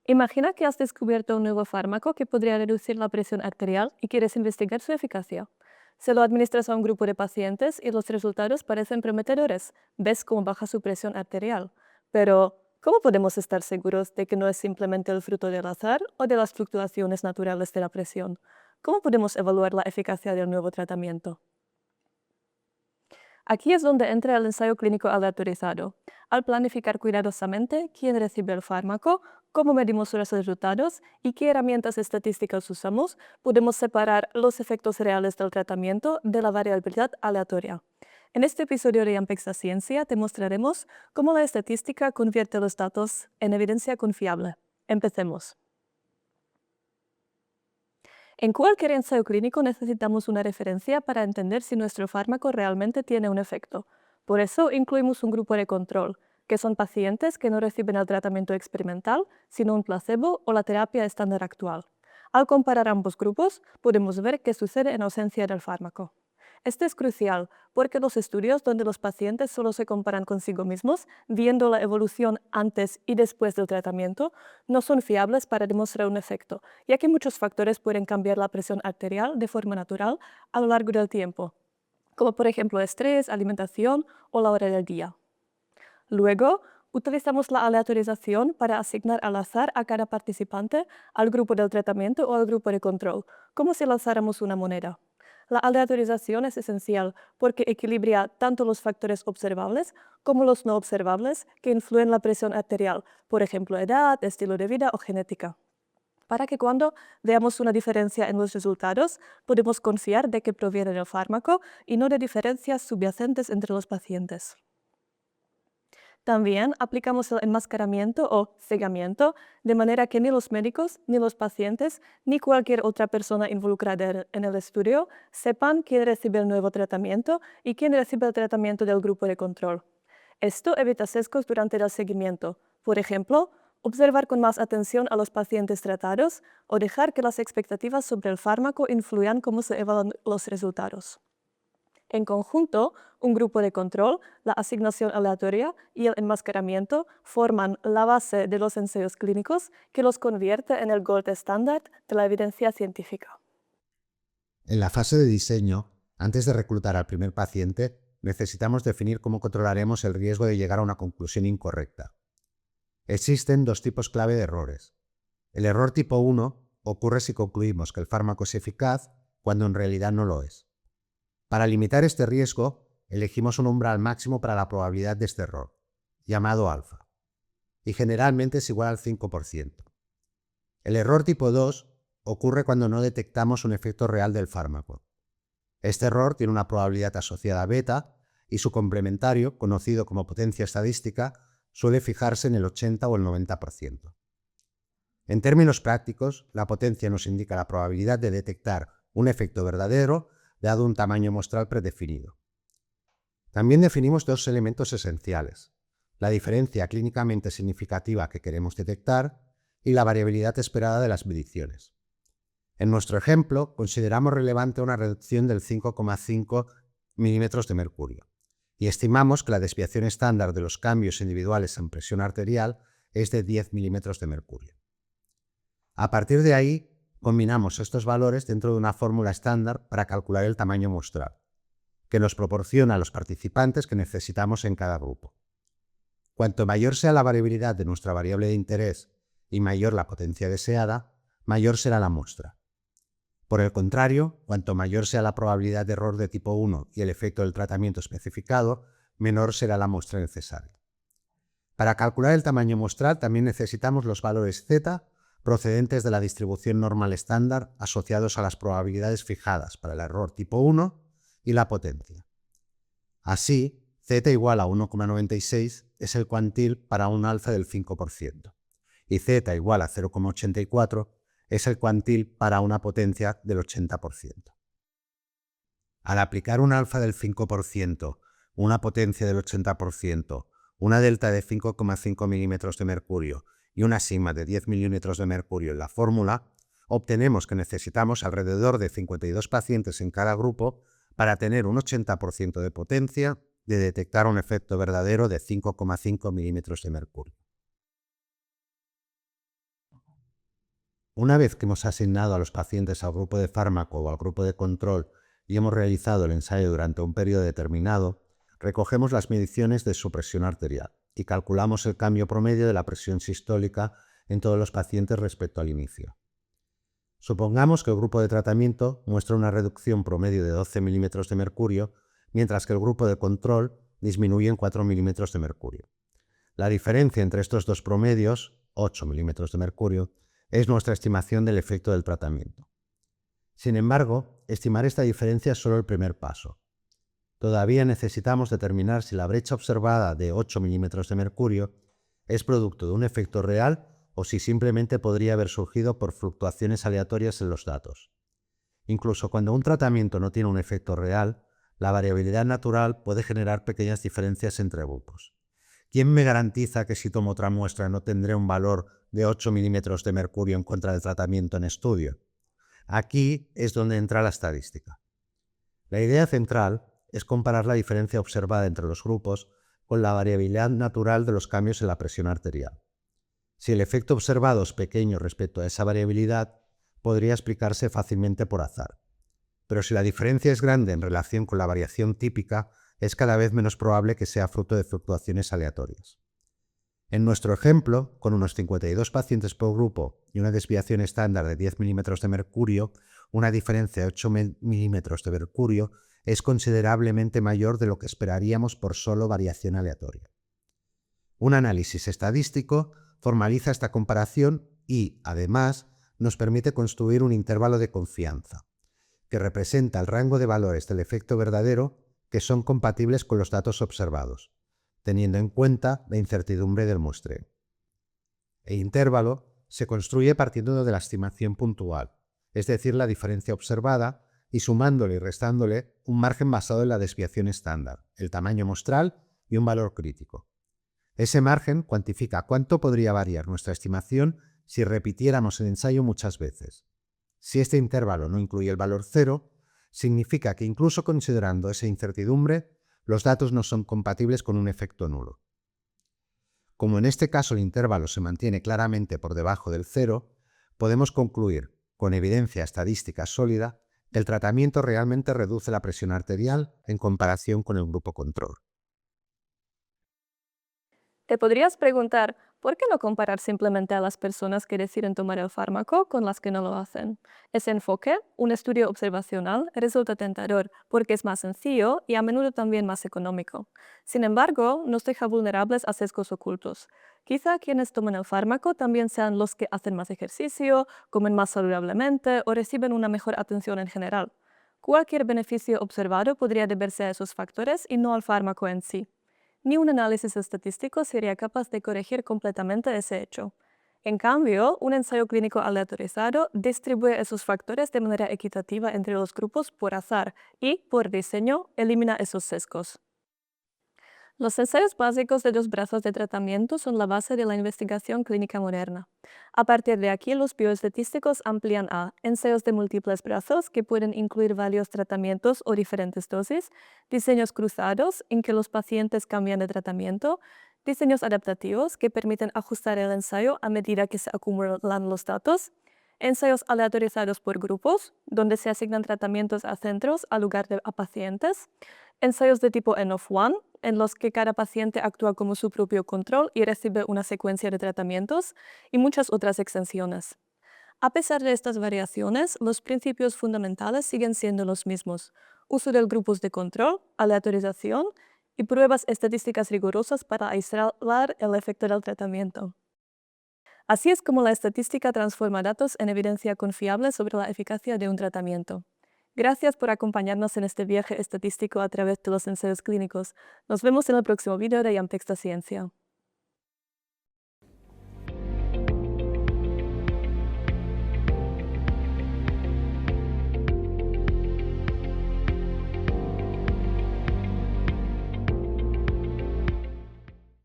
Imagina que has descubierto un nuevo fármaco que podría reducir la presión arterial y quieres investigar su eficacia. Se lo administras a un grupo de pacientes y los resultados parecen prometedores. Ves cómo baja su presión arterial. Pero, ¿cómo podemos estar seguros de que no es simplemente el fruto del azar o de las fluctuaciones naturales de la presión? ¿Cómo podemos evaluar la eficacia del nuevo tratamiento? Aquí es donde entra el ensayo clínico aleatorizado. Al planificar cuidadosamente quién recibe el fármaco, cómo medimos los resultados y qué herramientas estadísticas usamos, podemos separar los efectos reales del tratamiento de la variabilidad aleatoria. En este episodio de Ampexa Ciencia te mostraremos cómo la estadística convierte los datos en evidencia confiable. Empecemos. En cualquier ensayo clínico necesitamos una referencia para entender si nuestro fármaco realmente tiene un efecto. Por eso incluimos un grupo de control, que son pacientes que no reciben el tratamiento experimental, sino un placebo o la terapia estándar actual. Al comparar ambos grupos, podemos ver qué sucede en ausencia del fármaco. Esto es crucial porque los estudios donde los pacientes solo se comparan consigo mismos, viendo la evolución antes y después del tratamiento, no son fiables para demostrar un efecto, ya que muchos factores pueden cambiar la presión arterial de forma natural a lo largo del tiempo, como por ejemplo estrés, alimentación o la hora del día. Luego, utilizamos la aleatorización para asignar al azar a cada participante al grupo del tratamiento o al grupo de control, como si lanzáramos una moneda. La aleatorización es esencial porque equilibra tanto los factores observables como los no observables que influyen en la presión arterial, por ejemplo, edad, estilo de vida o genética. Para que cuando veamos una diferencia en los resultados, podemos confiar de que proviene del fármaco y no de diferencias subyacentes entre los pacientes. También aplicamos el enmascaramiento o cegamiento, de manera que ni los médicos, ni los pacientes, ni cualquier otra persona involucrada en el estudio sepan quién recibe el nuevo tratamiento y quién recibe el tratamiento del grupo de control. Esto evita sesgos durante el seguimiento. Por ejemplo, observar con más atención a los pacientes tratados o dejar que las expectativas sobre el fármaco influyan cómo se evalúan los resultados. En conjunto, un grupo de control, la asignación aleatoria y el enmascaramiento forman la base de los ensayos clínicos que los convierte en el gold estándar de la evidencia científica. En la fase de diseño, antes de reclutar al primer paciente, necesitamos definir cómo controlaremos el riesgo de llegar a una conclusión incorrecta. Existen dos tipos clave de errores. El error tipo 1 ocurre si concluimos que el fármaco es eficaz cuando en realidad no lo es. Para limitar este riesgo, elegimos un umbral máximo para la probabilidad de este error, llamado alfa, y generalmente es igual al 5%. El error tipo 2 ocurre cuando no detectamos un efecto real del fármaco. Este error tiene una probabilidad asociada beta y su complementario, conocido como potencia estadística, suele fijarse en el 80 o el 90%. En términos prácticos, la potencia nos indica la probabilidad de detectar un efecto verdadero dado un tamaño muestral predefinido. También definimos dos elementos esenciales: la diferencia clínicamente significativa que queremos detectar y la variabilidad esperada de las mediciones. En nuestro ejemplo, consideramos relevante una reducción del 5,5 milímetros de mercurio y estimamos que la desviación estándar de los cambios individuales en presión arterial es de 10 milímetros de mercurio. A partir de ahí, combinamos estos valores dentro de una fórmula estándar para calcular el tamaño muestral, que nos proporciona a los participantes que necesitamos en cada grupo. Cuanto mayor sea la variabilidad de nuestra variable de interés y mayor la potencia deseada, mayor será la muestra. Por el contrario, cuanto mayor sea la probabilidad de error de tipo 1 y el efecto del tratamiento especificado, menor será la muestra necesaria. Para calcular el tamaño muestral también necesitamos los valores z procedentes de la distribución normal estándar asociados a las probabilidades fijadas para el error tipo 1 y la potencia. Así, z igual a 1,96 es el cuantil para un alfa del 5% y z igual a 0,84 es el cuantil para una potencia del 80%. Al aplicar un alfa del 5%, una potencia del 80%, una delta de 5,5 milímetros de mercurio y una sigma de 10 milímetros de mercurio en la fórmula, obtenemos que necesitamos alrededor de 52 pacientes en cada grupo para tener un 80% de potencia de detectar un efecto verdadero de 5,5 milímetros de mercurio. Una vez que hemos asignado a los pacientes al grupo de fármaco o al grupo de control y hemos realizado el ensayo durante un periodo determinado, recogemos las mediciones de su presión arterial y calculamos el cambio promedio de la presión sistólica en todos los pacientes respecto al inicio. Supongamos que el grupo de tratamiento muestra una reducción promedio de 12 milímetros de mercurio, mientras que el grupo de control disminuye en 4 milímetros de mercurio. La diferencia entre estos dos promedios, 8 milímetros de mercurio, es nuestra estimación del efecto del tratamiento. Sin embargo, estimar esta diferencia es solo el primer paso. Todavía necesitamos determinar si la brecha observada de 8 milímetros de mercurio es producto de un efecto real o si simplemente podría haber surgido por fluctuaciones aleatorias en los datos. Incluso cuando un tratamiento no tiene un efecto real, la variabilidad natural puede generar pequeñas diferencias entre grupos. ¿Quién me garantiza que si tomo otra muestra no tendré un valor de 8 milímetros de mercurio en contra del tratamiento en estudio? Aquí es donde entra la estadística. La idea central es comparar la diferencia observada entre los grupos con la variabilidad natural de los cambios en la presión arterial. Si el efecto observado es pequeño respecto a esa variabilidad, podría explicarse fácilmente por azar. Pero si la diferencia es grande en relación con la variación típica, es cada vez menos probable que sea fruto de fluctuaciones aleatorias. En nuestro ejemplo, con unos 52 pacientes por grupo y una desviación estándar de 10 milímetros de mercurio, una diferencia de 8 milímetros de mercurio es considerablemente mayor de lo que esperaríamos por solo variación aleatoria. Un análisis estadístico formaliza esta comparación y, además, nos permite construir un intervalo de confianza, que representa el rango de valores del efecto verdadero que son compatibles con los datos observados, teniendo en cuenta la incertidumbre del muestreo. El intervalo se construye partiendo de la estimación puntual, es decir, la diferencia observada, y sumándole y restándole un margen basado en la desviación estándar, el tamaño muestral y un valor crítico. Ese margen cuantifica cuánto podría variar nuestra estimación si repitiéramos el ensayo muchas veces. Si este intervalo no incluye el valor cero, significa que incluso considerando esa incertidumbre, los datos no son compatibles con un efecto nulo. Como en este caso el intervalo se mantiene claramente por debajo del cero, podemos concluir, con evidencia estadística sólida, que el tratamiento realmente reduce la presión arterial en comparación con el grupo control. Te podrías preguntar, ¿por qué no comparar simplemente a las personas que deciden tomar el fármaco con las que no lo hacen? Ese enfoque, un estudio observacional, resulta tentador porque es más sencillo y a menudo también más económico. Sin embargo, nos deja vulnerables a sesgos ocultos. Quizá quienes toman el fármaco también sean los que hacen más ejercicio, comen más saludablemente o reciben una mejor atención en general. Cualquier beneficio observado podría deberse a esos factores y no al fármaco en sí. Ni un análisis estadístico sería capaz de corregir completamente ese hecho. En cambio, un ensayo clínico aleatorizado distribuye esos factores de manera equitativa entre los grupos por azar y, por diseño, elimina esos sesgos. Los ensayos básicos de los brazos de tratamiento son la base de la investigación clínica moderna. A partir de aquí, los bioestadísticos amplían a ensayos de múltiples brazos que pueden incluir varios tratamientos o diferentes dosis, diseños cruzados en que los pacientes cambian de tratamiento, diseños adaptativos que permiten ajustar el ensayo a medida que se acumulan los datos, ensayos aleatorizados por grupos, donde se asignan tratamientos a centros a lugar de a pacientes, ensayos de tipo N of one, en los que cada paciente actúa como su propio control y recibe una secuencia de tratamientos, y muchas otras extensiones. A pesar de estas variaciones, los principios fundamentales siguen siendo los mismos: uso de grupos de control, aleatorización y pruebas estadísticas rigurosas para aislar el efecto del tratamiento. Así es como la estadística transforma datos en evidencia confiable sobre la eficacia de un tratamiento. Gracias por acompañarnos en este viaje estadístico a través de los ensayos clínicos. Nos vemos en el próximo video de Yampexta Ciencia.